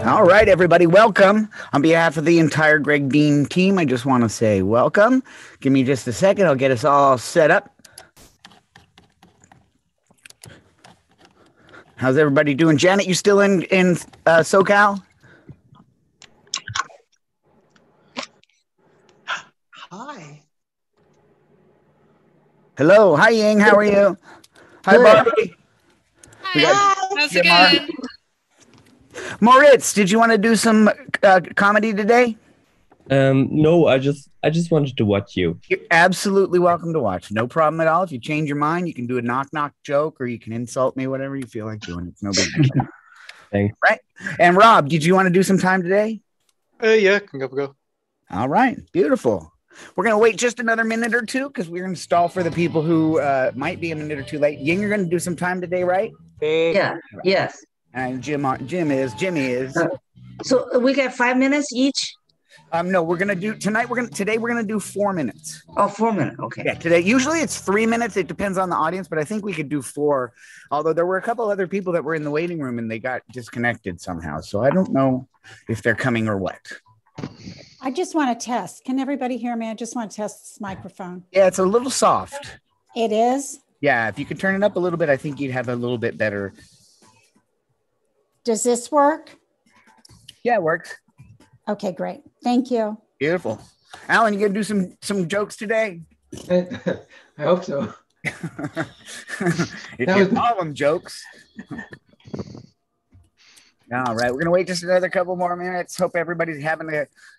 All right, everybody, welcome. On behalf of the entire Greg Bean team, I just want to say welcome. Give me just a second. I'll get us all set up. How's everybody doing? Janet, you still in SoCal? Hi. Hello. Hi, Ying. How are you? Hi, Barbie. Hi. How's it going? Moritz, did you want to do some comedy today? No, I just wanted to watch you. You're absolutely welcome to watch. No problem at all. If you change your mind, you can do a knock joke, or you can insult me, whatever you feel like doing. It's no big deal. Thanks. Right. And Rob, did you want to do some time today? Yeah, can go. All right. Beautiful. We're going to wait just another minute or two because we're going to stall for the people who might be a minute or two late. Ying, you're going to do some time today, right? Yeah. Right. Yes. And Jimmy is. So we get 5 minutes each? No, we're gonna do today we're gonna do 4 minutes. Oh, 4 minutes. Okay. Yeah, today usually it's 3 minutes. It depends on the audience, but I think we could do 4. Although there were a couple other people that were in the waiting room and they got disconnected somehow. So I don't know if they're coming or what. I just want to test. Can everybody hear me? I just want to test this microphone. Yeah, it's a little soft. It is? Yeah, if you could turn it up a little bit, I think you'd have a little bit better. Does this work? Yeah, it works. Okay, great. Thank you. Beautiful. Alan, you gonna do some jokes today? I hope so. If you call them jokes. All right, we're gonna wait just another couple more minutes. Hope everybody's having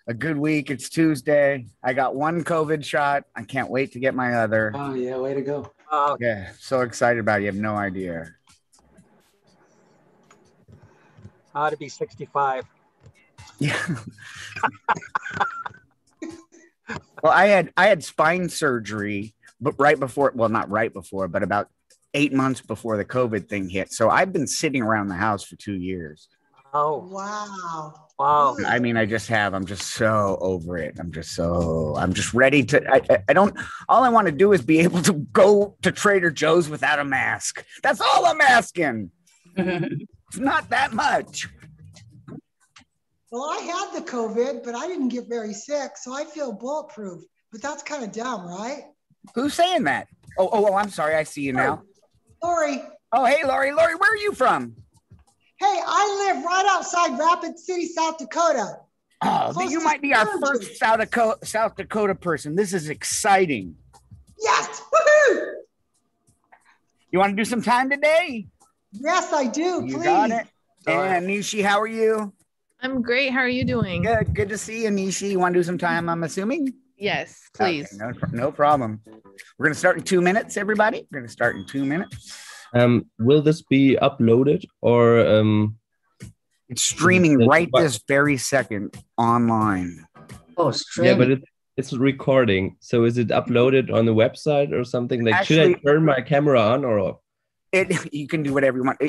a good week. It's Tuesday. I got 1 COVID shot. I can't wait to get my other. Oh yeah, way to go. Yeah, so excited about it. You have no idea. How to be 65. Yeah. Well, I had spine surgery, but not right before, but about 8 months before the COVID thing hit. So I've been sitting around the house for 2 years. Oh, Wow. I mean, I'm just so over it. I'm just ready to, all I want to do is be able to go to Trader Joe's without a mask. That's all I'm asking. It's not that much. Well, I had the COVID, but I didn't get very sick, so I feel bulletproof. But that's kind of dumb, right? Who's saying that? Oh, I'm sorry. I see you now. Lori. Oh, hey, Lori. Lori, where are you from? Hey, I live right outside Rapid City, South Dakota. Oh, Close you to might be our Sturgis. first South Dakota person. This is exciting. Yes. Woohoo! You want to do some time today? Yes, I do. You Please. got it. And Nishi, how are you? I'm great. How are you doing? Good. Good to see you, Nishi. You want to do some time, I'm assuming? Yes, please. Okay, no problem. We're going to start in 2 minutes, everybody. We're going to start in 2 minutes. Will this be uploaded or It's streaming right this very second online. Oh, yeah, streaming. but it's recording. So is it uploaded on the website or something? Like, should I turn my camera on or off? You can do whatever you want.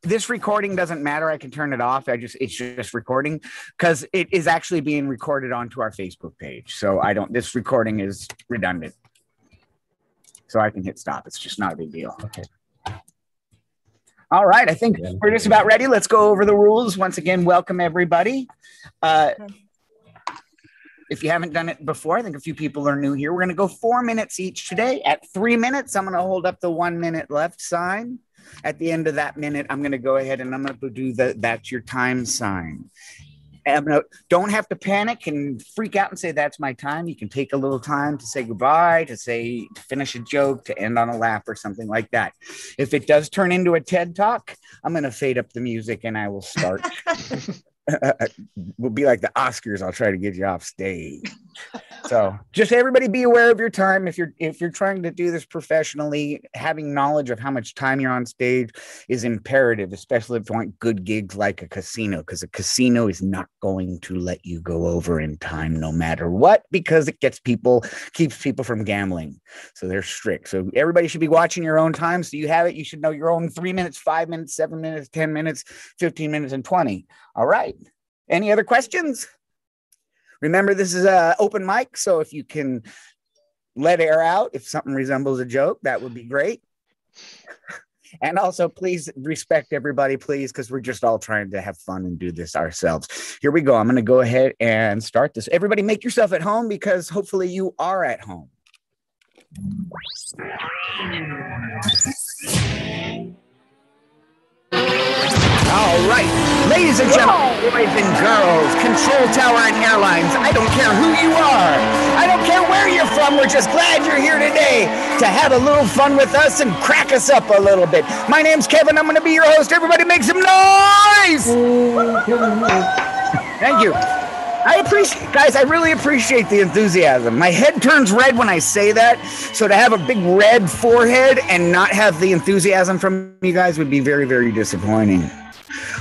This recording doesn't matter. I can turn it off. It's just recording because it is actually being recorded onto our Facebook page. So this recording is redundant. So I can hit stop. It's just not a big deal. Okay. All right. I think we're just about ready. Let's go over the rules. Once again, welcome everybody. If you haven't done it before, I think a few people are new here. We're going to go 4 minutes each today. At 3 minutes, I'm going to hold up the 1 minute left sign. At the end of that minute, I'm going to go ahead and I'm going to do that's your time sign. Don't have to panic and freak out and say that's my time. You can take a little time to say goodbye, to finish a joke, to end on a laugh or something like that. If it does turn into a TED Talk, I'm going to fade up the music and I will start. We'll be like the Oscars. I'll try to get you off stage. So just everybody be aware of your time. If you're trying to do this professionally, having knowledge of how much time you're on stage is imperative, especially if you want good gigs like a casino, because a casino is not going to let you go over in time no matter what, because it keeps people from gambling. So they're strict. So everybody should be watching your own time. So you have it. You should know your own 3 minutes, 5 minutes, 7 minutes, 10 minutes, 15 minutes, and 20. All right. Any other questions? Remember, this is an open mic, so if you can let air out, if something resembles a joke, that would be great. And also, please respect everybody, please, because we're just all trying to have fun and do this ourselves. Here we go. I'm going to go ahead and start this. Everybody make yourself at home because hopefully you are at home. All right, ladies and gentlemen, boys and girls, Control Tower and Airlines, I don't care who you are. I don't care where you're from. We're just glad you're here today to have a little fun with us and crack us up a little bit. My name's Kevin. I'm going to be your host. Everybody make some noise. Thank you. I really appreciate the enthusiasm. My head turns red when I say that. So to have a big red forehead and not have the enthusiasm from you guys would be very, very disappointing.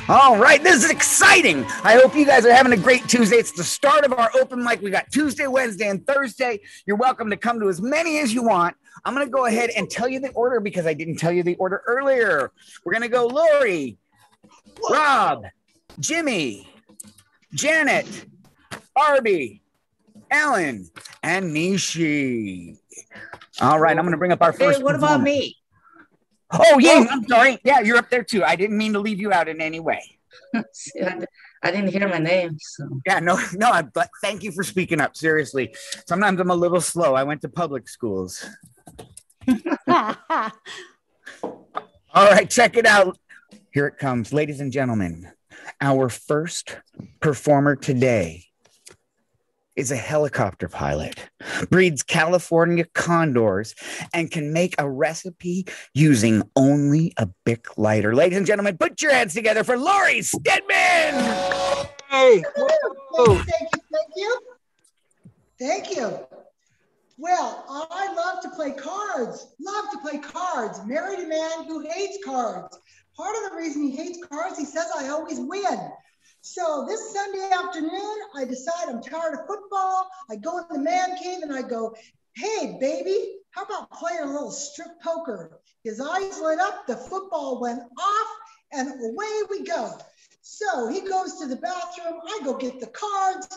All right, this is exciting. I hope you guys are having a great Tuesday. It's the start of our open mic. We got Tuesday, Wednesday, and Thursday. You're welcome to come to as many as you want. I'm going to go ahead and tell you the order because I didn't tell you the order earlier. We're going to go Lori, Rob, Jimmy, Janet, Arby, Ellen, and Nishi. All right, I'm going to bring up our first. Hey, what about me? Oh, yeah, I'm sorry. Yeah, you're up there too. I didn't mean to leave you out in any way. I didn't hear my name. So. Yeah, no, but thank you for speaking up. Seriously. Sometimes I'm a little slow. I went to public schools. All right, check it out. Here it comes. Ladies and gentlemen, our first performer today is a helicopter pilot, breeds California condors, and can make a recipe using only a Bic lighter. Ladies and gentlemen, put your hands together for Lori Stedman. Hey. Thank you. Well, I love to play cards. Married a man who hates cards. Part of the reason he hates cards, he says I always win. So this Sunday afternoon, I decide I'm tired of football. I go in the man cave and I go, hey, baby, how about playing a little strip poker? His eyes lit up, the football went off, and away we go. So he goes to the bathroom. I go get the cards.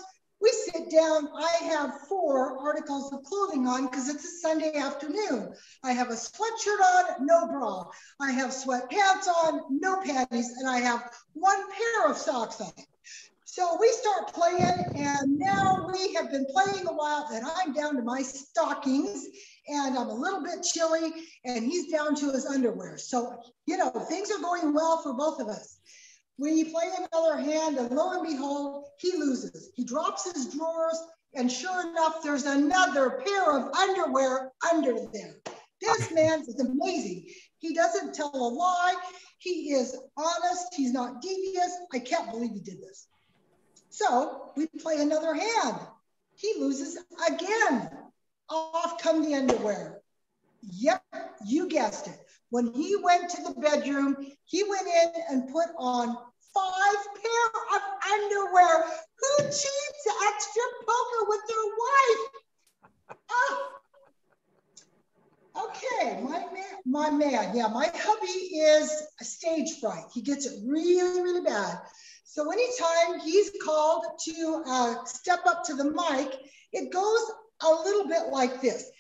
We sit down. I have 4 articles of clothing on because it's a Sunday afternoon. I have a sweatshirt on, no bra. I have sweatpants on, no panties, and I have 1 pair of socks on. So we start playing, and now we have been playing a while, and I'm down to my stockings, and I'm a little bit chilly, and he's down to his underwear. So, things are going well for both of us. We play another hand, and lo and behold, he loses. He drops his drawers, and sure enough, there's another pair of underwear under there. This man is amazing. He doesn't tell a lie. He is honest. He's not devious. I can't believe he did this. So we play another hand. He loses again. Off come the underwear. Yep, you guessed it. When he went to the bedroom, he went in and put on 5 pair of underwear. Who cheats extra poker with their wife? Okay, my man, yeah, my hubby is a stage fright. He gets it really, really bad. So anytime he's called to step up to the mic, it goes a little bit like this.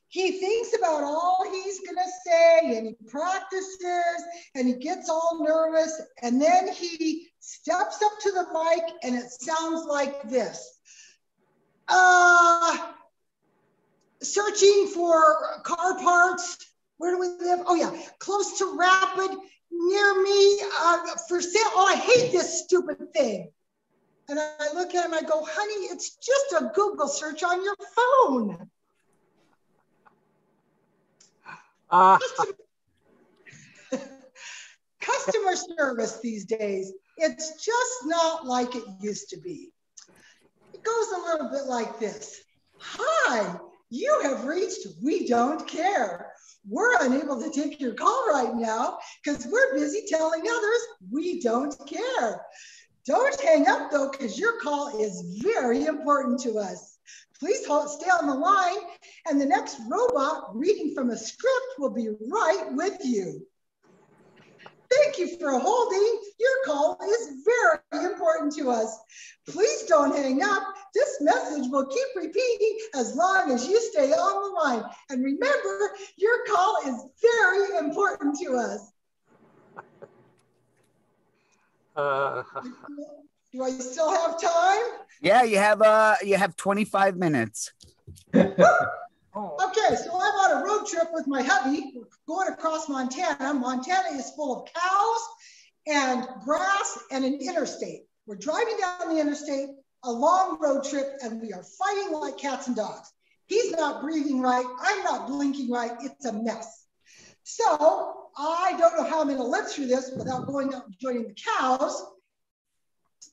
He thinks about all he's gonna say, and he practices, and he gets all nervous, and then he steps up to the mic, and it sounds like this. Searching for car parts. Where do we live? Oh yeah, close to Rapid, near me, for sale. Oh, I hate this stupid thing. And I look at him, I go, honey, it's just a Google search on your phone. Customer service these days, it's just not like it used to be. It goes a little bit like this. Hi, you have reached We Don't Care. We're unable to take your call right now because we're busy telling others we don't care. Don't hang up though, because your call is very important to us. Please stay on the line, and the next robot reading from a script will be right with you. Thank you for holding. Your call is very important to us. Please don't hang up. This message will keep repeating as long as you stay on the line. And remember, your call is very important to us. Do I still have time? Yeah, you have 25 minutes. Okay, so I'm on a road trip with my hubby. We're going across Montana. Montana is full of cows and grass and an interstate. We're driving down the interstate, a long road trip, and we are fighting like cats and dogs. He's not breathing right. I'm not blinking right. It's a mess. So I don't know how I'm going to live through this without going out and joining the cows.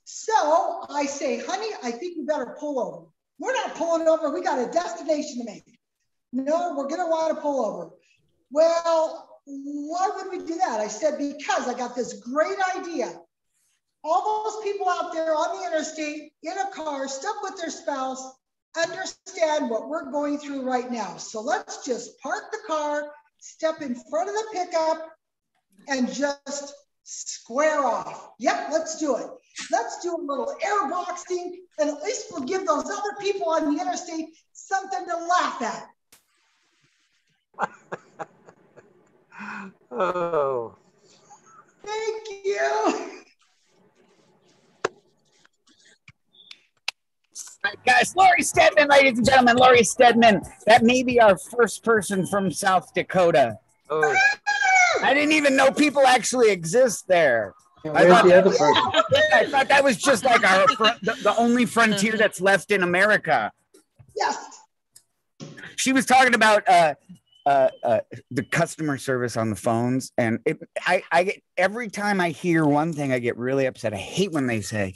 So I say, honey, I think we better pull over. We're not pulling over. We got a destination to make. No, we're going to want to pull over. Well, why would we do that? I said, because I got this great idea. All those people out there on the interstate in a car, stuck with their spouse, understand what we're going through right now. So let's just park the car, step in front of the pickup, and just square off. Yep, let's do it. Let's do a little air boxing, and at least we'll give those other people on the interstate something to laugh at. Oh. Thank you. Guys, Laurie Stedman, ladies and gentlemen, Laurie Stedman. That may be our first person from South Dakota. Oh. I didn't even know people actually exist there. Where's the other person? I thought that was just like the only frontier that's left in America. Yes. She was talking about the customer service on the phones, and I get, every time I hear one thing, I get really upset. I hate when they say,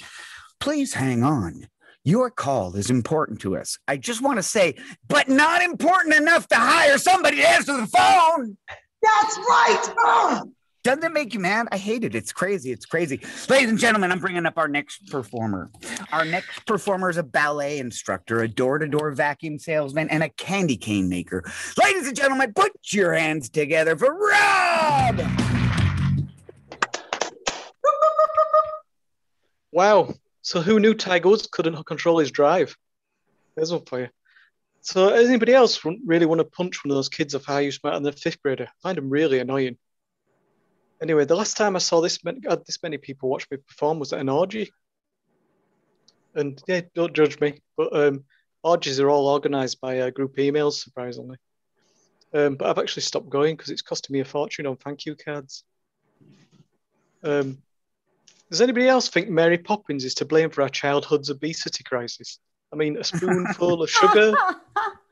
"Please hang on. Your call is important to us." I just want to say, but not important enough to hire somebody to answer the phone. That's right. Oh. Doesn't it make you mad? I hate it. It's crazy. It's crazy. Ladies and gentlemen, I'm bringing up our next performer. Our next performer is a ballet instructor, a door-to-door vacuum salesman, and a candy cane maker. Ladies and gentlemen, put your hands together for Rob! Wow. So who knew Tiger Woods couldn't control his drive? There's one for you. So anybody else really want to punch one of those kids of how you smart in the 5th grader? I find them really annoying. Anyway, the last time I saw this many people watch me perform was at an orgy. And yeah, don't judge me, but orgies are all organised by group emails, surprisingly. But I've actually stopped going because it's costing me a fortune on thank you cards. Does anybody else think Mary Poppins is to blame for our childhood's obesity crisis? I mean, a spoonful of sugar.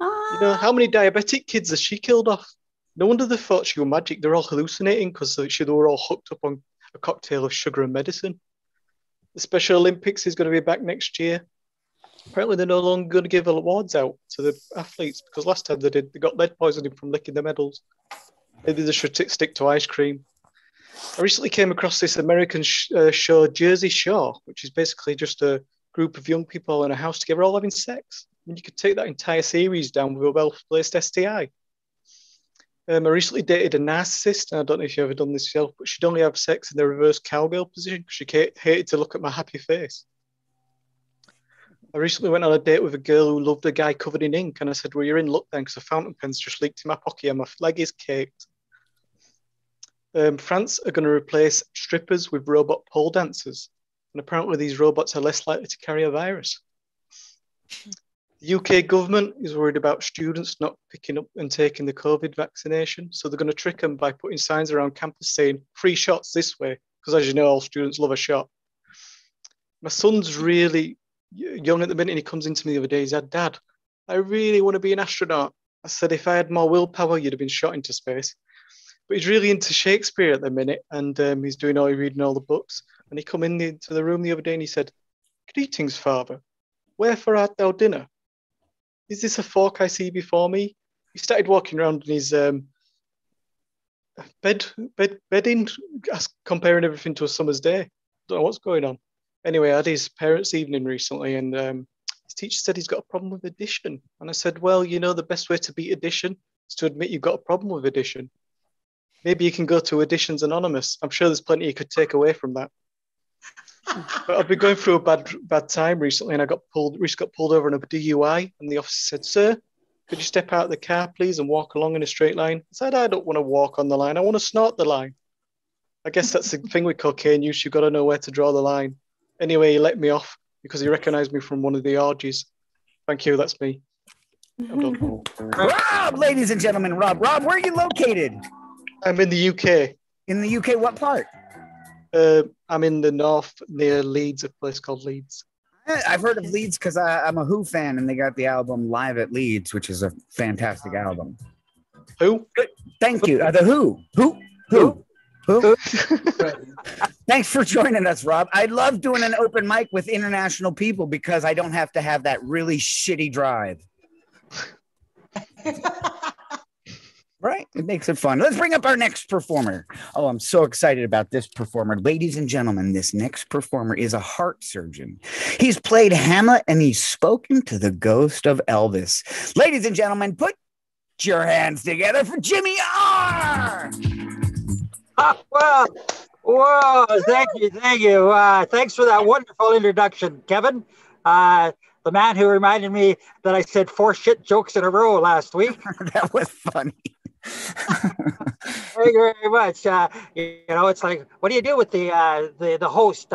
You know, how many diabetic kids has she killed off? No wonder they thought she was magic. They're all hallucinating because they were all hooked up on a cocktail of sugar and medicine. The Special Olympics is going to be back next year. Apparently, they're no longer going to give awards out to the athletes because last time they got lead poisoning from licking the medals. Maybe they should stick to ice cream. I recently came across this American show, Jersey Shore, which is basically just a group of young people in a house together all having sex. And you could take that entire series down with a well-placed STI. I recently dated a narcissist, and I don't know if you've ever done this yourself, but she'd only have sex in the reverse cowgirl position because she hated to look at my happy face. I recently went on a date with a girl who loved a guy covered in ink, and I said, well, you're in luck then because the fountain pen's just leaked in my pocket and my leg is caked. France are going to replace strippers with robot pole dancers, and apparently these robots are less likely to carry a virus. The UK government is worried about students not picking up and taking the COVID vaccination, so they're going to trick them by putting signs around campus saying free shots this way, because as you know, all students love a shot. My son's really young at the minute, and he comes into me the other day. He said, Dad, I really want to be an astronaut. I said, if I had more willpower, you'd have been shot into space. But he's really into Shakespeare at the minute, and he's reading all the books. And he come into the room the other day and he said, greetings, father. Wherefore art thou dinner? Is this a fork I see before me? He started walking around in his bedding, comparing everything to a summer's day. Don't know what's going on. Anyway, I had his parents' evening recently, and his teacher said he's got a problem with addition. And I said, well, you know, the best way to beat addition is to admit you've got a problem with addition. Maybe you can go to Additions Anonymous. I'm sure there's plenty you could take away from that. But I've been going through a bad time recently, and I got pulled over on a DUI, and the officer said, sir, could you step out of the car, please, and walk along in a straight line? I said, I don't want to walk on the line. I want to snort the line. I guess that's the thing with cocaine use. You've got to know where to draw the line. Anyway, he let me off because he recognized me from one of the orgies. Thank you. That's me. I'm done. Rob, ladies and gentlemen, Rob, where are you located? I'm in the UK. In the UK, what part? I'm in the north near Leeds, a place called Leeds. I've heard of Leeds because I'm a Who fan, and they got the album Live at Leeds, which is a fantastic album. Who? Good. Thank you. The Who. Thanks for joining us, Rob. I love doing an open mic with international people because I don't have to have that really shitty drive. Right? It makes it fun. Let's bring up our next performer. Oh, I'm so excited about this performer. Ladies and gentlemen, this next performer is a heart surgeon. He's played Hamlet and he's spoken to the ghost of Elvis. Ladies and gentlemen, put your hands together for Jimmy R. Whoa, thank you. Thanks for that wonderful introduction, Kevin. The man who reminded me that I said 4 shit jokes in a row last week. That was funny. Thank you very much. You know, it's like, what do you do with the host?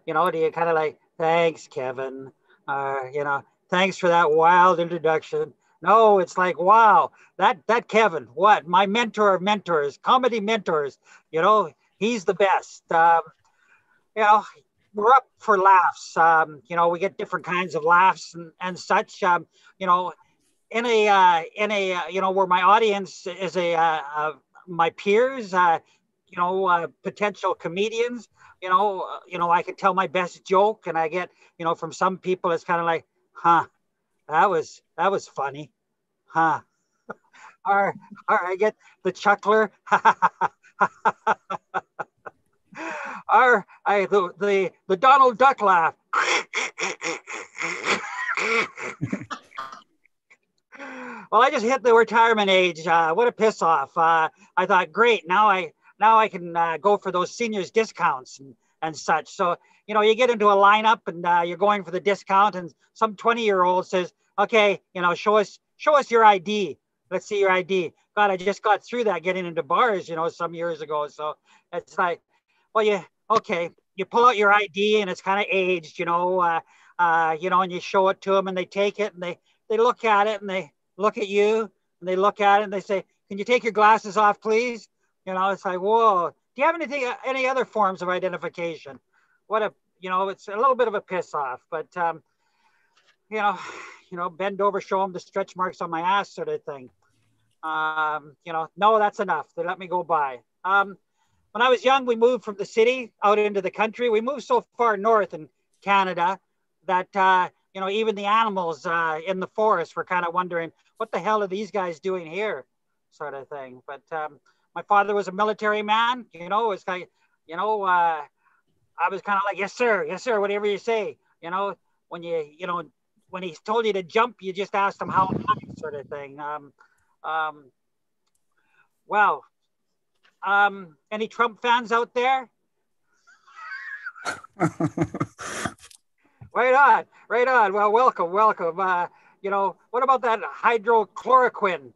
You know, do you kind of like, thanks, Kevin? You know, thanks for that wild introduction. No, it's like, wow, that Kevin, what? My mentor of mentors, comedy mentors, you know, he's the best. You know, we're up for laughs. You know, we get different kinds of laughs and such. You know, in a you know, where my audience is my peers, you know, potential comedians, you know, I can tell my best joke, and I get, you know, from some people it's kind of like, huh, that was funny, huh? Or I get the chuckler, or the Donald Duck laugh. Well, I just hit the retirement age. What a piss off. I thought, great, now I can go for those seniors discounts and such. So, you know, you get into a lineup and you're going for the discount, and some 20-year-old says, okay, you know, show us your ID. Let's see your ID. God, I just got through that getting into bars, you know, some years ago. So it's like, well, you pull out your ID and it's kind of aged, you know, and you show it to them and they take it and they look at it and they look at you and they look at it and they say, can you take your glasses off, please? You know, it's like, whoa, do you have any other forms of identification? what a, it's a little bit of a piss off, but, bend over, show them the stretch marks on my ass sort of thing. No, that's enough. They let me go by. When I was young, we moved from the city out into the country. We moved so far north in Canada that, even the animals in the forest were kind of wondering, what the hell are these guys doing here, sort of thing. But my father was a military man, it's kind of, I was kind of like, yes, sir, whatever you say. When when he told you to jump, you just asked him how high, sort of thing. Wow. Any Trump fans out there? Right on. Well, welcome. What about that hydrochloroquine?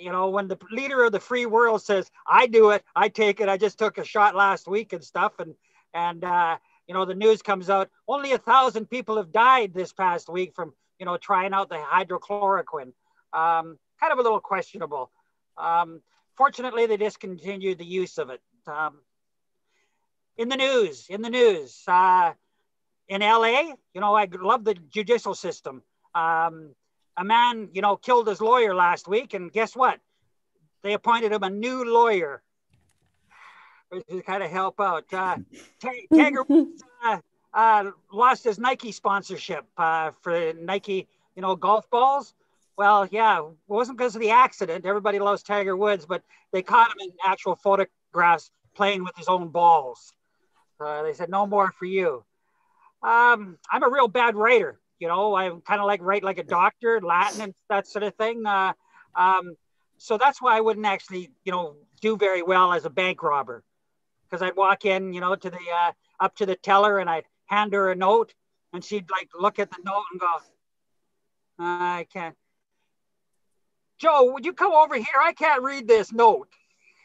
When the leader of the free world says, I do it, I take it. I just took a shot last week and stuff. And the news comes out, only 1,000 people have died this past week from, trying out the hydrochloroquine. Kind of a little questionable. Fortunately, they discontinued the use of it. In the news, in LA, I love the judicial system. A man, killed his lawyer last week, and guess what? They appointed him a new lawyer to kind of help out. Tiger Woods lost his Nike sponsorship for Nike, golf balls. Well, yeah, it wasn't because of the accident. Everybody loves Tiger Woods, but they caught him in actual photographs playing with his own balls. They said, no more for you. I'm a real bad writer. I kind of write like a doctor, Latin and that sort of thing. So that's why I wouldn't actually, do very well as a bank robber. Because I'd walk in, to the up to the teller and I'd hand her a note and she'd look at the note and go, I can't. Joe, would you come over here? I can't read this note.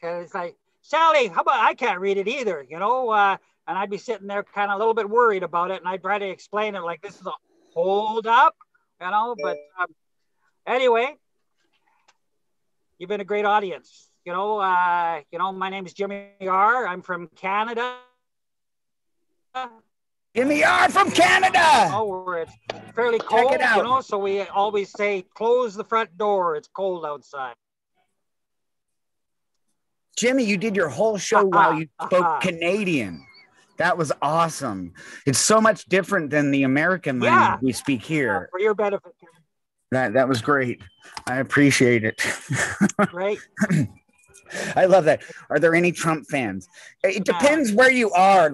And it's like, Sally, how about I can't read it either, and I'd be sitting there kind of a little bit worried about it. And I'd try to explain it like this is a hold up, but anyway, you've been a great audience. My name is Jimmy R. I'm from Canada. Jimmy R. from Canada. Where it's fairly cold, Check it out. So we always say, close the front door. It's cold outside. Jimmy, you did your whole show while you spoke Canadian. That was awesome. It's so much different than the American language we speak here. For your benefit. That was great. I appreciate it. Right. I love that. Are there any Trump fans? It depends where you are.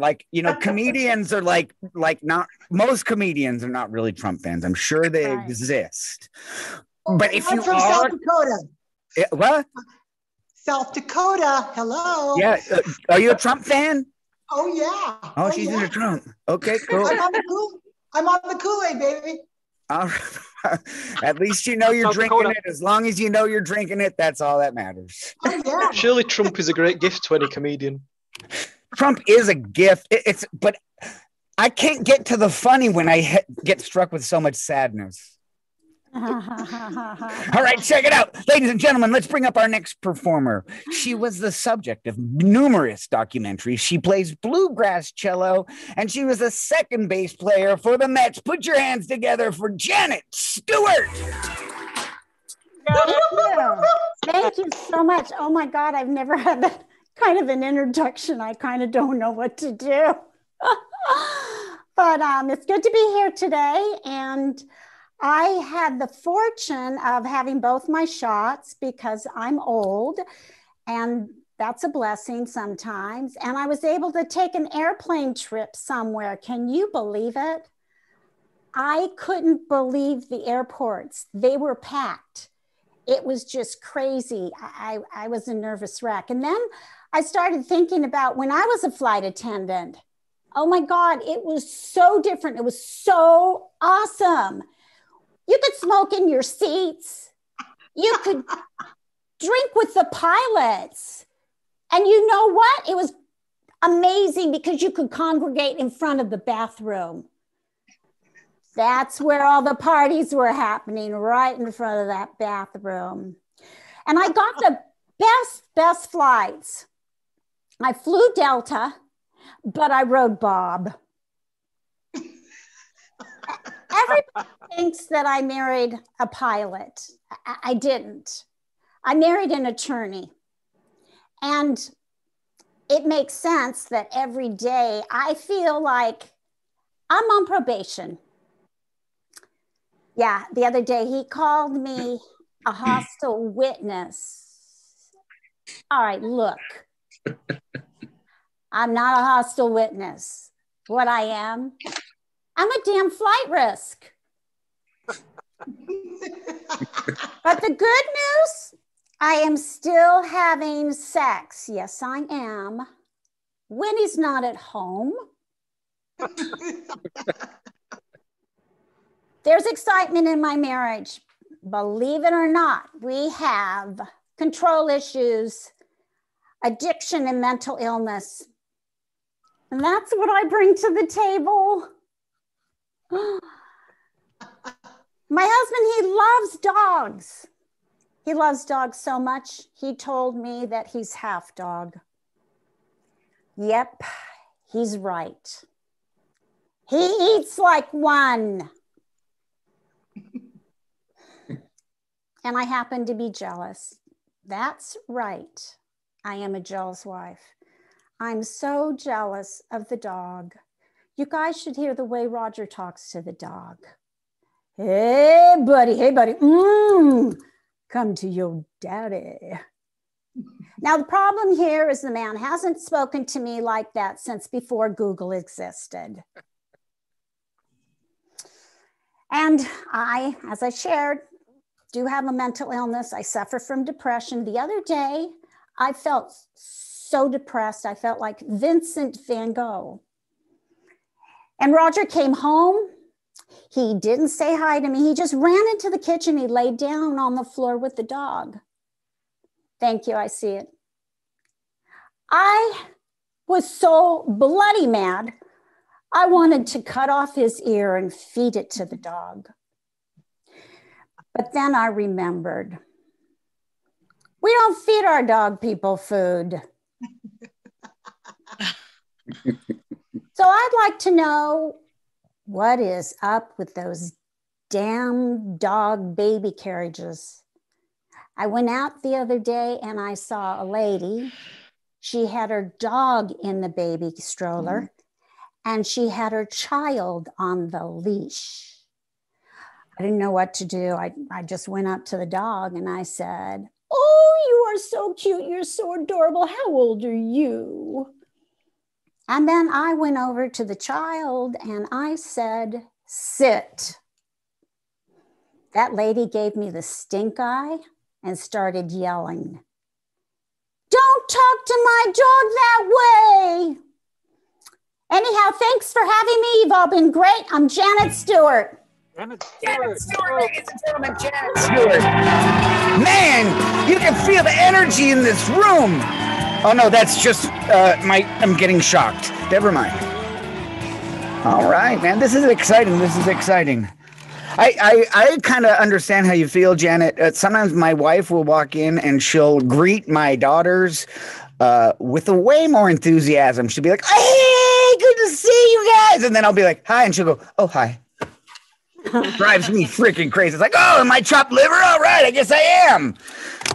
Comedians are not, most comedians are not really Trump fans. I'm sure they exist. But if you from are, South Dakota. What? South Dakota. Hello. Yeah. Are you a Trump fan? Oh yeah. Oh, she's into Trump. Okay, cool. I'm on the Kool-Aid, baby. All right. At least you know you're South drinking Dakota. it. As long as you know you're drinking it, that's all that matters. Oh yeah. Surely Trump is a great gift to any comedian. Trump is a gift. But I can't get to the funny when I get struck with so much sadness. All right, check it out. Ladies and gentlemen, let's bring up our next performer. She was the subject of numerous documentaries. She plays bluegrass cello, and she was a second bass player for the Mets. Put your hands together for Janet Stewart. Thank you so much. Oh my God, I've never had that kind of an introduction. I kind of don't know what to do. But it's good to be here today. And I had the fortune of having both my shots because I'm old, and that's a blessing sometimes. And I was able to take an airplane trip somewhere. Can you believe it? I couldn't believe the airports. They were packed. It was just crazy. I was a nervous wreck. And then I started thinking about when I was a flight attendant. Oh my God, it was so different. It was so awesome. You could smoke in your seats. You could drink with the pilots. And you know what? It was amazing because you could congregate in front of the bathroom. That's where all the parties were happening, right in front of that bathroom. And I got the best flights. I flew Delta, but I rode Bob. Everybody thinks that I married a pilot. I didn't. I married an attorney. And it makes sense that every day I feel like I'm on probation. Yeah, the other day he called me a hostile witness. All right, look, I'm not a hostile witness. What I am, I'm a damn flight risk. But the good news, I am still having sex. Yes, I am. When he's not at home. There's excitement in my marriage. Believe it or not, we have control issues, addiction, and mental illness. And that's what I bring to the table. My husband, he loves dogs. He loves dogs so much, he told me that he's half dog. Yep, he's right. He eats like one. And I happen to be jealous. That's right. I am a jealous wife. I'm so jealous of the dog. You guys should hear the way Roger talks to the dog. Hey, buddy. Come to your daddy. Now, the problem here is the man hasn't spoken to me like that since before Google existed. And I, as I shared, do have a mental illness. I suffer from depression. The other day, I felt so depressed. I felt like Vincent van Gogh. And Roger came home. He didn't say hi to me. He just ran into the kitchen. He laid down on the floor with the dog. Thank you, I see it. I was so bloody mad. I wanted to cut off his ear and feed it to the dog. But then I remembered, we don't feed our dog people food. So I'd like to know what is up with those damn dog baby carriages. I went out the other day and I saw a lady. She had her dog in the baby stroller and she had her child on the leash. I didn't know what to do. I just went up to the dog and I said, "Oh, you are so cute. You're so adorable. How old are you?" And then I went over to the child and I said, "Sit." That lady gave me the stink eye and started yelling, "Don't talk to my dog that way." Anyhow, thanks for having me. You've all been great. I'm Janet Stewart. Janet Stewart, ladies and gentlemen, Janet Stewart. Man, you can feel the energy in this room. Oh no, that's just I'm getting shocked. Never mind. All right, man, this is exciting. This is exciting. I kind of understand how you feel, Janet. Sometimes my wife will walk in and she'll greet my daughters with a way more enthusiasm. She'll be like, "Hey, good to see you guys," and then I'll be like, "Hi," and she'll go, "Oh, hi." Drives me freaking crazy. It's like, "Oh, am I chopped liver? All right, I guess I am."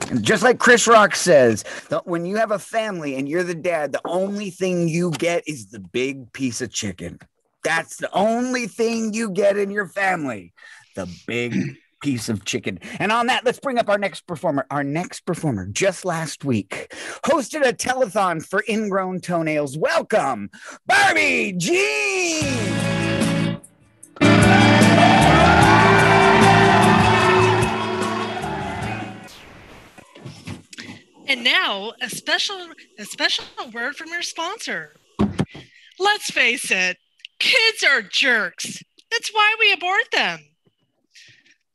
And just like Chris Rock says, when you have a family and you're the dad, the only thing you get is the big piece of chicken. That's the only thing you get in your family, the big piece of chicken. And on that, let's bring up our next performer. Our next performer just last week hosted a telethon for ingrown toenails. Welcome, Barbie Jean. And now, a special word from your sponsor. Let's face it, kids are jerks. That's why we abort them.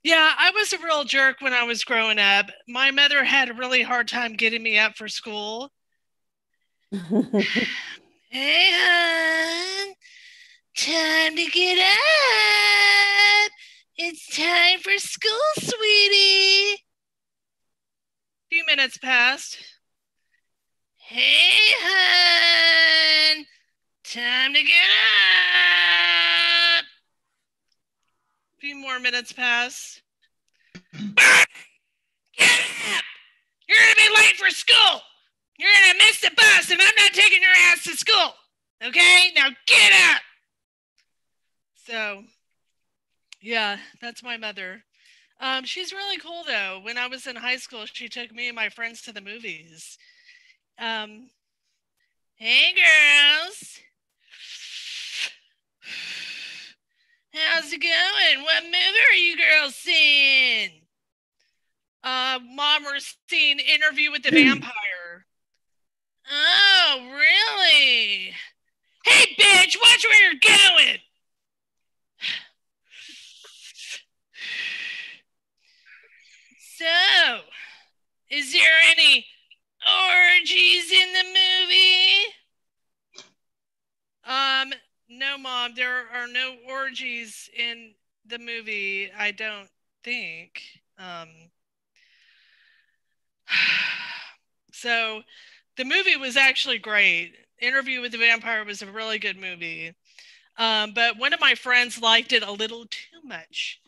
Yeah, I was a real jerk when I was growing up. My mother had a really hard time getting me up for school. Hey, hon, time to get up. It's time for school, sweetie. Few minutes passed. Hey, hon, Time to get up. A few more minutes pass. Get up! You're gonna be late for school. You're gonna miss the bus, and I'm not taking your ass to school. Okay? Now get up. So, yeah, that's my mother. She's really cool though. When I was in high school, she took me and my friends to the movies. Hey girls. How's it going? What movie are you girls seeing? Mom, we're seeing Interview with the Vampire. Oh, really? Hey, bitch, watch where you're going. So, is there any orgies in the movie? No, Mom, there are no orgies in the movie, I don't think. So the movie was actually great. Interview with the Vampire was a really good movie. But one of my friends liked it a little too much.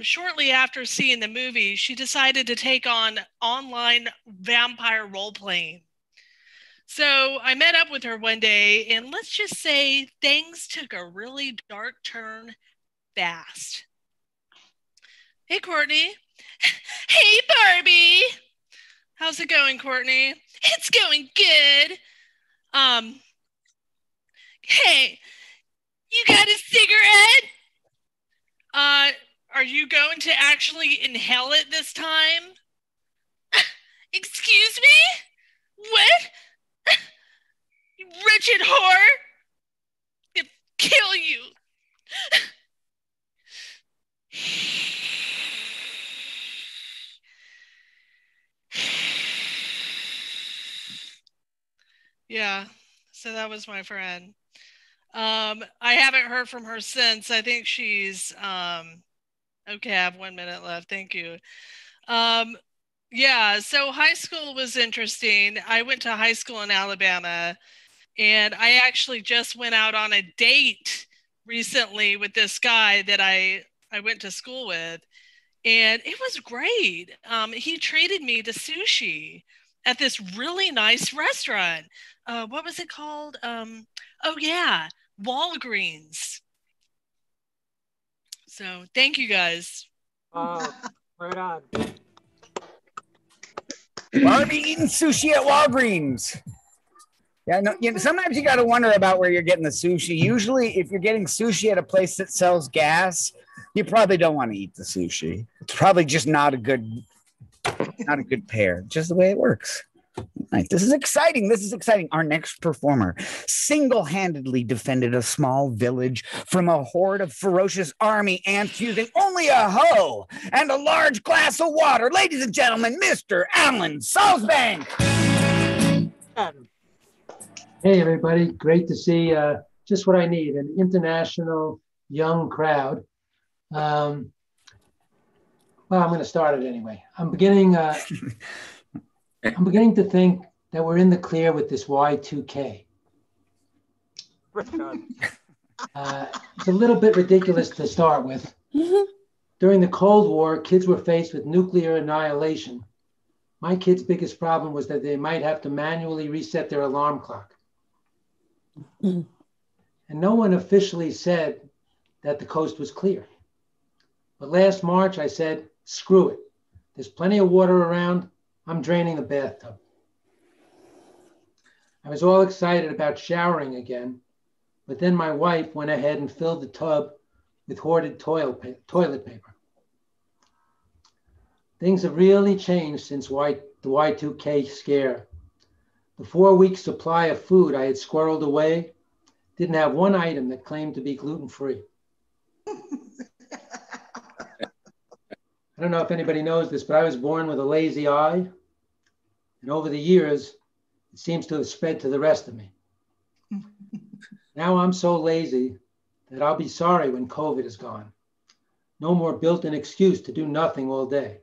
Shortly after seeing the movie, she decided to take on online vampire role-playing. So I met up with her one day, and let's just say things took a really dark turn fast. Hey, Courtney. Hey, Barbie. How's it going, Courtney? It's going good. Hey, you got a cigarette? Are you going to actually inhale it this time? Excuse me? What? You wretched whore! I'll kill you. Yeah, so that was my friend. I haven't heard from her since. I think she's okay. I have 1 minute left. Thank you. Yeah, so high school was interesting. I went to high school in Alabama, and I actually just went out on a date recently with this guy that I went to school with, and it was great. He treated me to sushi at this really nice restaurant. What was it called? Oh yeah, Walgreens. So thank you guys. Right on. Barbie eating sushi at Walgreens. Yeah, no, sometimes you got to wonder about where you're getting the sushi. Usually, if you're getting sushi at a place that sells gas, you probably don't want to eat the sushi. It's probably just not a good pair. Just the way it works. Right. This is exciting. This is exciting. Our next performer single-handedly defended a small village from a horde of ferocious army ants using only a hoe and a large glass of water. Ladies and gentlemen, Mr. Alan Salzbank. Hey, everybody. Great to see just what I need, an international young crowd. Well, I'm going to start it anyway. I'm beginning to think that we're in the clear with this Y2K. It's a little bit ridiculous to start with. During the Cold War, kids were faced with nuclear annihilation. My kid's biggest problem was that they might have to manually reset their alarm clock. And no one officially said that the coast was clear. But last March, I said, screw it. There's plenty of water around. I'm draining the bathtub. I was all excited about showering again, but then my wife went ahead and filled the tub with hoarded toilet paper. Things have really changed since the Y2K scare. The 4-week supply of food I had squirreled away didn't have one item that claimed to be gluten-free. I don't know if anybody knows this, but I was born with a lazy eye. And over the years, it seems to have spread to the rest of me. Now I'm so lazy that I'll be sorry when COVID is gone. No more built-in excuse to do nothing all day.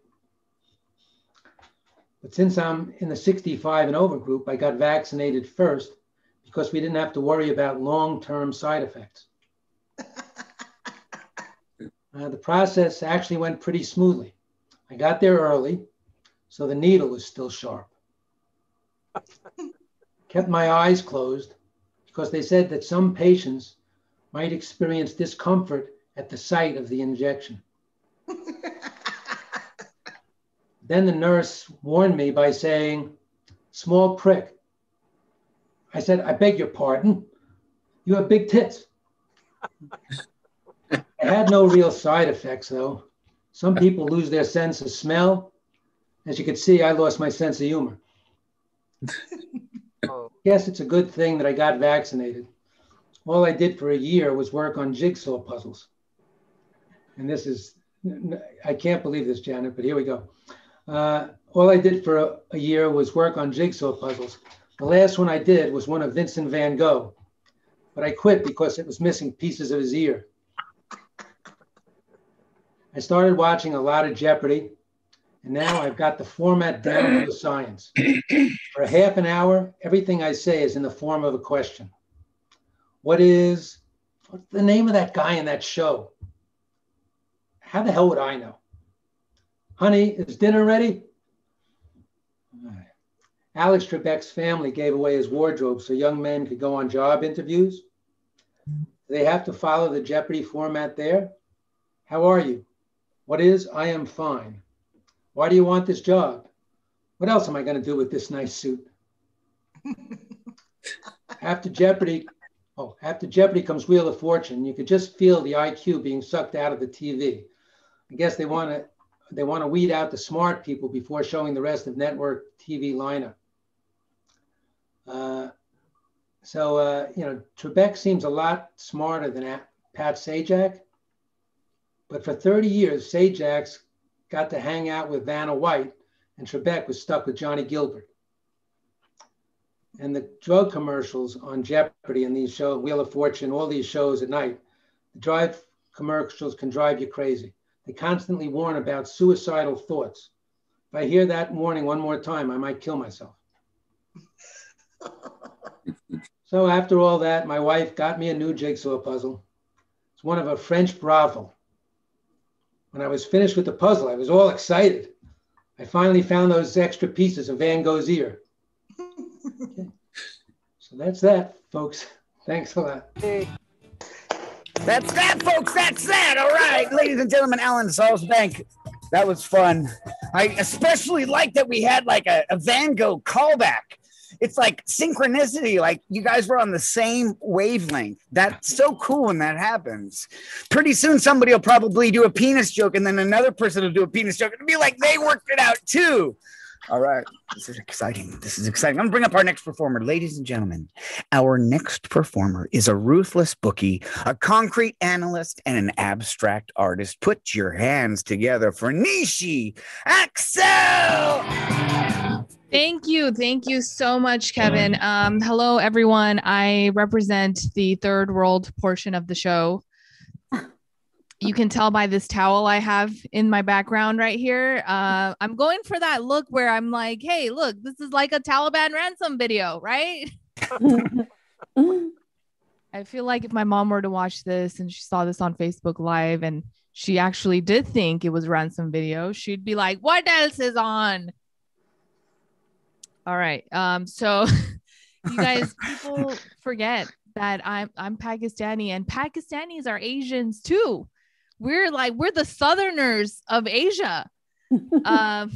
But since I'm in the 65 and over group, I got vaccinated first because we didn't have to worry about long-term side effects. The process actually went pretty smoothly. I got there early, so the needle was still sharp. Kept my eyes closed because they said that some patients might experience discomfort at the site of the injection. Then the nurse warned me by saying, "Small prick." I said, "I beg your pardon? You have big tits." I had no real side effects, though. Some people lose their sense of smell. As you can see, I lost my sense of humor. Guess it's a good thing that I got vaccinated. All I did for a year was work on jigsaw puzzles. And this is, I can't believe this, Janet, but here we go. All I did for a year was work on jigsaw puzzles. The last one I did was one of Vincent van Gogh, but I quit because it was missing pieces of his ear. I started watching a lot of Jeopardy, and now I've got the format down to a science. For a half an hour, everything I say is in the form of a question. What's the name of that guy in that show? How the hell would I know? Honey, is dinner ready? Alex Trebek's family gave away his wardrobe so young men could go on job interviews. Do they have to follow the Jeopardy format there? How are you? What is? I am fine. Why do you want this job? What else am I going to do with this nice suit? After Jeopardy comes Wheel of Fortune. You could just feel the IQ being sucked out of the TV. I guess they want to weed out the smart people before showing the rest of network TV lineup. Trebek seems a lot smarter than Pat Sajak. But for 30 years, Sajak's got to hang out with Vanna White, and Trebek was stuck with Johnny Gilbert. And the drug commercials on Jeopardy and these shows, Wheel of Fortune, all these shows at night, the drive commercials can drive you crazy. They constantly warn about suicidal thoughts. If I hear that warning one more time, I might kill myself. So after all that, my wife got me a new jigsaw puzzle. It's one of a French brothel. When I was finished with the puzzle, I was all excited. I finally found those extra pieces of Van Gogh's ear. Okay. So that's that, folks. Thanks a lot. That's that, folks. That's that. All right, ladies and gentlemen, Alan Salzbank. That was fun. I especially like that we had like a Van Gogh callback. It's like synchronicity, like you guys were on the same wavelength. That's so cool when that happens. Pretty soon somebody will probably do a penis joke and then another person will do a penis joke. It'll be like they worked it out too. All right, this is exciting. This is exciting. I'm gonna bring up our next performer. Ladies and gentlemen, our next performer is a ruthless bookie, a concrete analyst, and an abstract artist. Put your hands together for Nishi Axel. Thank you. Thank you so much, Kevin. Hello, everyone. I represent the third world portion of the show. You can tell by this towel I have in my background right here. I'm going for that look where I'm like, hey, look, this is like a Taliban ransom video, right? I feel like if my mom were to watch this and she saw this on Facebook Live and she actually did think it was ransom video, she'd be like, what else is on? All right. So you guys, people forget that I'm Pakistani, and Pakistanis are Asians too. We're the Southerners of Asia. Yeah,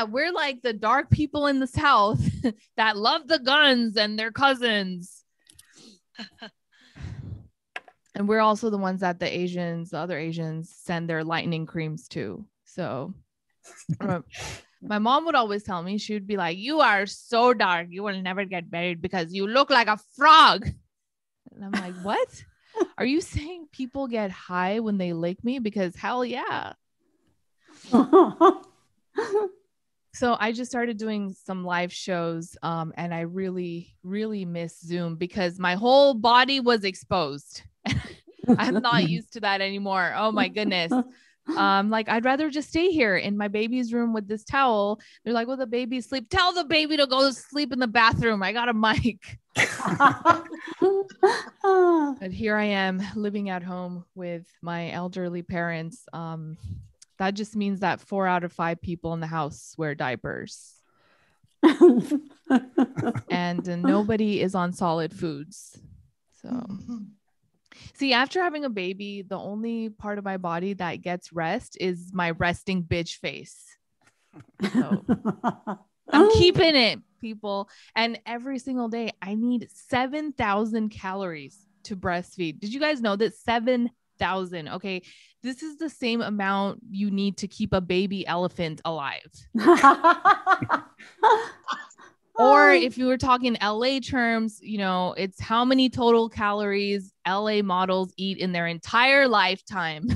we're like the dark people in the South that love the guns and their cousins. And we're also the ones that the other Asians send their lightning creams to. So my mom would always tell me, she would be like, you are so dark, you will never get married because you look like a frog. And I'm like, what? Are you saying people get high when they lick me? Because hell yeah. So I just started doing some live shows, and I really, really miss Zoom because my whole body was exposed. I'm not used to that anymore. Oh my goodness. Like, I'd rather just stay here in my baby's room with this towel. They're like, well, the baby sleep. Tell the baby to go sleep in the bathroom. I got a mic. But here I am living at home with my elderly parents. That just means that 4 out of 5 people in the house wear diapers. And nobody is on solid foods. So see, after having a baby, the only part of my body that gets rest is my resting bitch face. So I'm keeping it, people. And every single day I need 7,000 calories to breastfeed. Did you guys know that 7,000? Okay, this is the same amount you need to keep a baby elephant alive. Or if you were talking LA terms, you know, it's how many total calories LA models eat in their entire lifetime.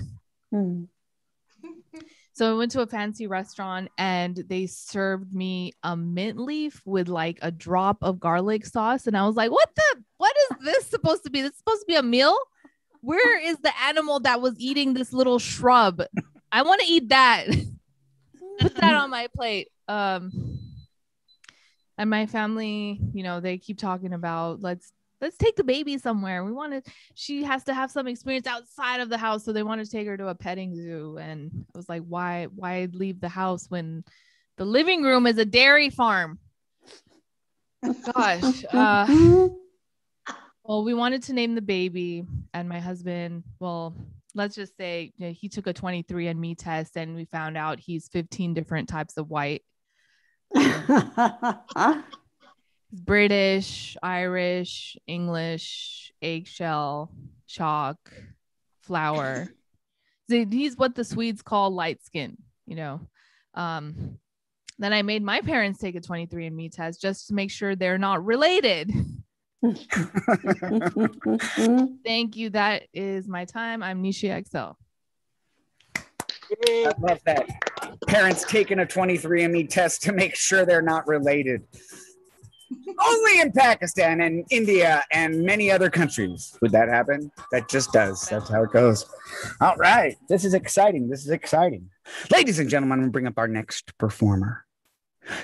So I went to a fancy restaurant and they served me a mint leaf with like a drop of garlic sauce. And I was like, what is this supposed to be? This is supposed to be a meal? Where is the animal that was eating this little shrub? I want to eat that. Put that on my plate. And my family, you know, they keep talking about let's take the baby somewhere. She has to have some experience outside of the house. So they want to take her to a petting zoo. And I was like, why leave the house when the living room is a dairy farm? Gosh. Well, we wanted to name the baby, and my husband, well, let's just say, you know, he took a 23andMe test and we found out he's 15 different types of white. British, Irish, English, eggshell, chalk, flower. So he's what the Swedes call light skin, you know. Then I made my parents take a 23andMe test just to make sure they're not related. Thank you. That is my time. I'm Nisha XL. I love that. Parents taking a 23andMe test to make sure they're not related. Only in Pakistan and India and many other countries would that happen. That just does. That's how it goes. All right. This is exciting. Ladies and gentlemen, I'm going to bring up our next performer.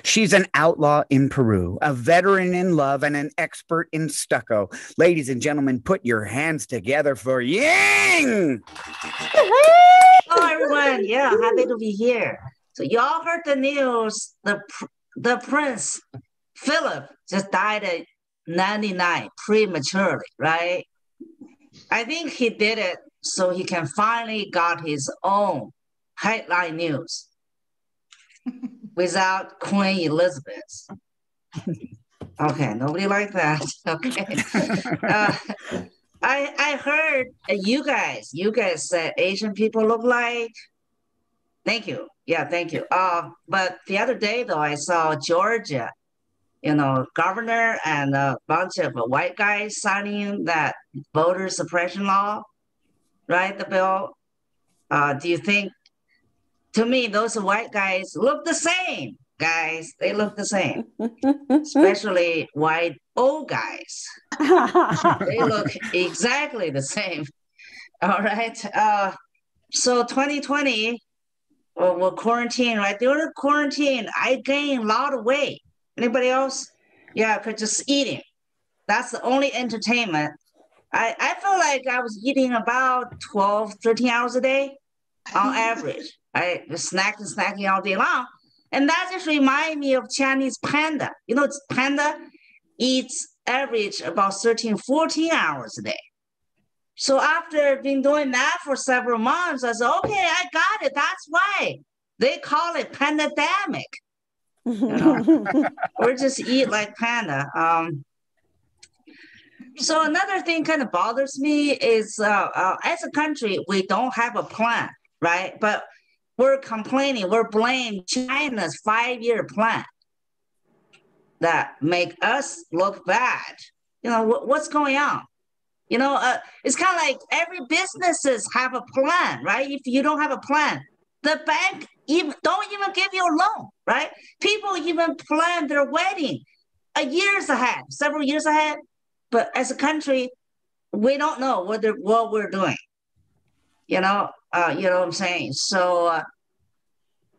She's an outlaw in Peru, a veteran in love, and an expert in stucco. Ladies and gentlemen, put your hands together for Ying! Hello, everyone. Yeah, happy to be here. So y'all heard the news. The Prince Philip just died at 99 prematurely, right? I think he did it so he can finally got his own headline news without Queen Elizabeth. Okay, nobody like that. Okay. I heard you guys said Asian people look like. Thank you. Yeah, thank you. But the other day though, I saw Georgia, you know, governor and a bunch of white guys signing that voter suppression law, right? The bill. Do you think? To me, those white guys look the same. Guys, they look the same, especially white old guys. They look exactly the same. All right. So 2020, we're quarantined, right? During quarantine, I gained a lot of weight. Anybody else? Yeah, because just eating. That's the only entertainment. I feel like I was eating about 12, 13 hours a day on average. I was snacking all day long. And that just reminds me of Chinese panda. You know, panda eats average about 13, 14 hours a day. So after being doing that for several months, I said, okay, I got it. That's why they call it pandemic. You know, or just eat like panda. So another thing kind of bothers me is as a country, we don't have a plan, right? But we're complaining, we're blaming China's 5-year plan that make us look bad. You know, what's going on? You know, it's kind of like every businesses have a plan, right? If you don't have a plan, the bank don't even give you a loan, right? People even plan their wedding years ahead, several years ahead. But as a country, we don't know what we're doing. You know what I'm saying? So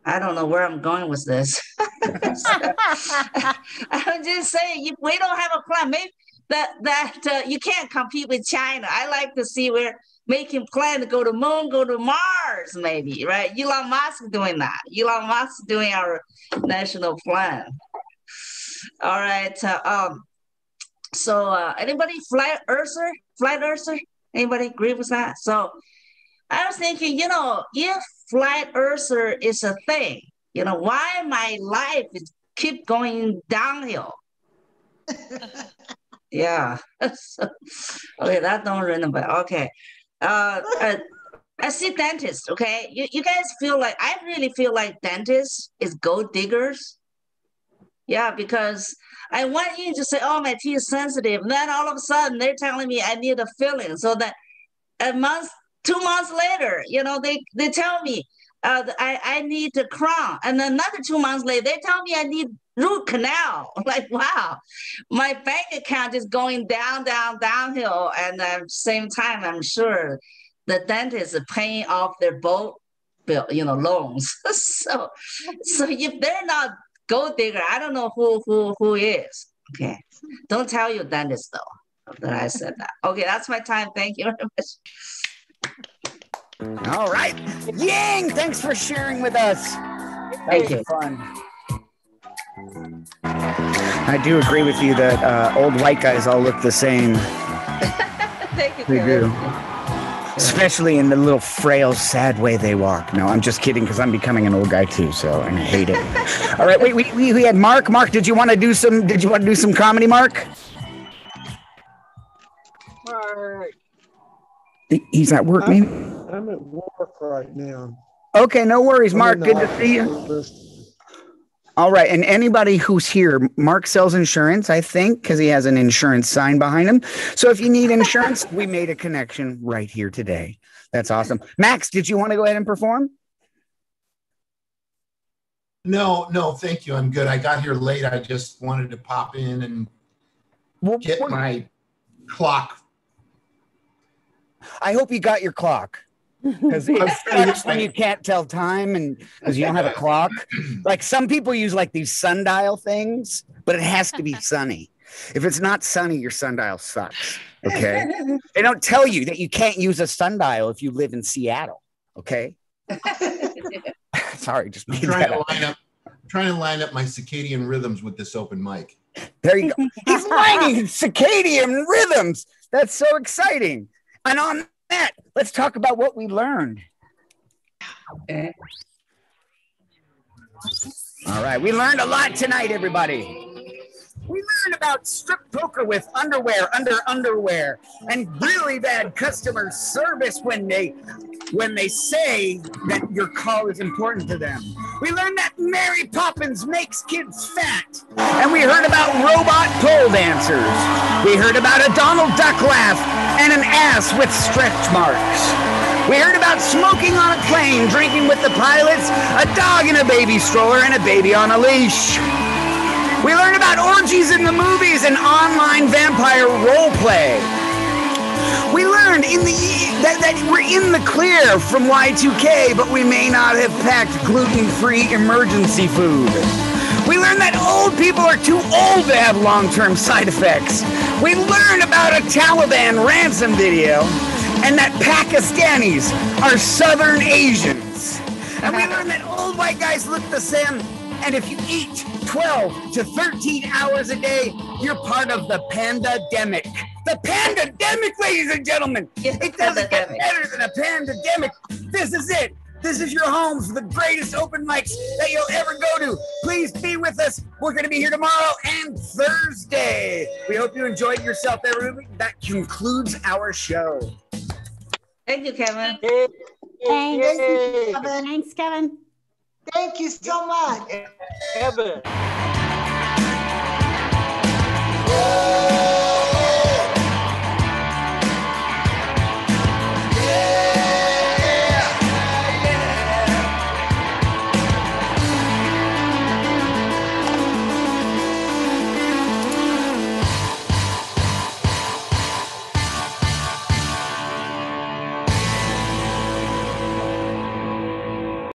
I don't know where I'm going with this. I'm just saying, if we don't have a plan, maybe that you can't compete with China. I like to see we're making plan to go to moon, go to Mars, maybe, right? Elon Musk doing that. Elon Musk doing our national plan. All right. So anybody flat earther? Anybody agree with that? So I was thinking, if flat earther is a thing, why my life is keep going downhill? Yeah. Okay, that don't remember. Okay. I see dentists, okay? You guys I really feel like dentists is gold diggers. Yeah, because I went in to say, oh, my teeth is sensitive. And then all of a sudden they're telling me I need a filling. So that 2 months later, they tell me I need a crown. And another 2 months later, they tell me I need root canal. Like, wow, my bank account is going downhill. And at the same time, I'm sure the dentist is paying off their boat bill, loans. So if they're not gold digger, I don't know who is. Okay. Don't tell your dentist though that I said that. Okay, that's my time. Thank you very much. All right. Ying, thanks for sharing with us. That was fun. I do agree with you that old white guys all look the same. Thank you. They do. Especially in the little frail, sad way they walk. No, I'm just kidding because I'm becoming an old guy too, so I hate it. All right, wait, we had Mark. Mark, did you want to do some comedy, Mark? Mark. He's at work, maybe? I'm at work right now. Okay, no worries, Mark. Good to see you. All right, and anybody who's here, Mark sells insurance, I think, because he has an insurance sign behind him. So if you need insurance, we made a connection right here today. That's awesome. Max, did you want to go ahead and perform? No, thank you. I'm good. I got here late. I just wanted to pop in and get my clock. I hope you got your clock. Because it sucks when you can't tell time and because you don't have a clock. Like some people use like these sundial things, but it has to be sunny. If it's not sunny, your sundial sucks. Okay. They don't tell you that you can't use a sundial if you live in Seattle. Okay. Sorry, just trying to line up my circadian rhythms with this open mic. There you go. He's lining circadian rhythms. That's so exciting. And on that, let's talk about what we learned. Okay. All right, we learned a lot tonight, everybody. We learned about strip poker with underwear, underwear, and really bad customer service when they say that your call is important to them. We learned that Mary Poppins makes kids fat. And we heard about robot pole dancers. We heard about a Donald Duck laugh and an ass with stretch marks. We heard about smoking on a plane, drinking with the pilots, a dog in a baby stroller, and a baby on a leash. We learned about orgies in the movies and online vampire role play. We learned that we're in the clear from Y2K, but we may not have packed gluten-free emergency food. We learned that old people are too old to have long-term side effects. We learned about a Taliban ransom video and that Pakistanis are Southern Asians. And we learned that old white guys look the same. And if you eat 12 to 13 hours a day, you're part of the pandemic. The pandemic, ladies and gentlemen. It doesn't get better than a pandemic. This is it. This is your home for the greatest open mics that you'll ever go to. Please be with us. We're going to be here tomorrow and Thursday. We hope you enjoyed yourself, everybody. That concludes our show. Thank you, Kevin. Thanks, Kevin. Thank you so much. Kevin.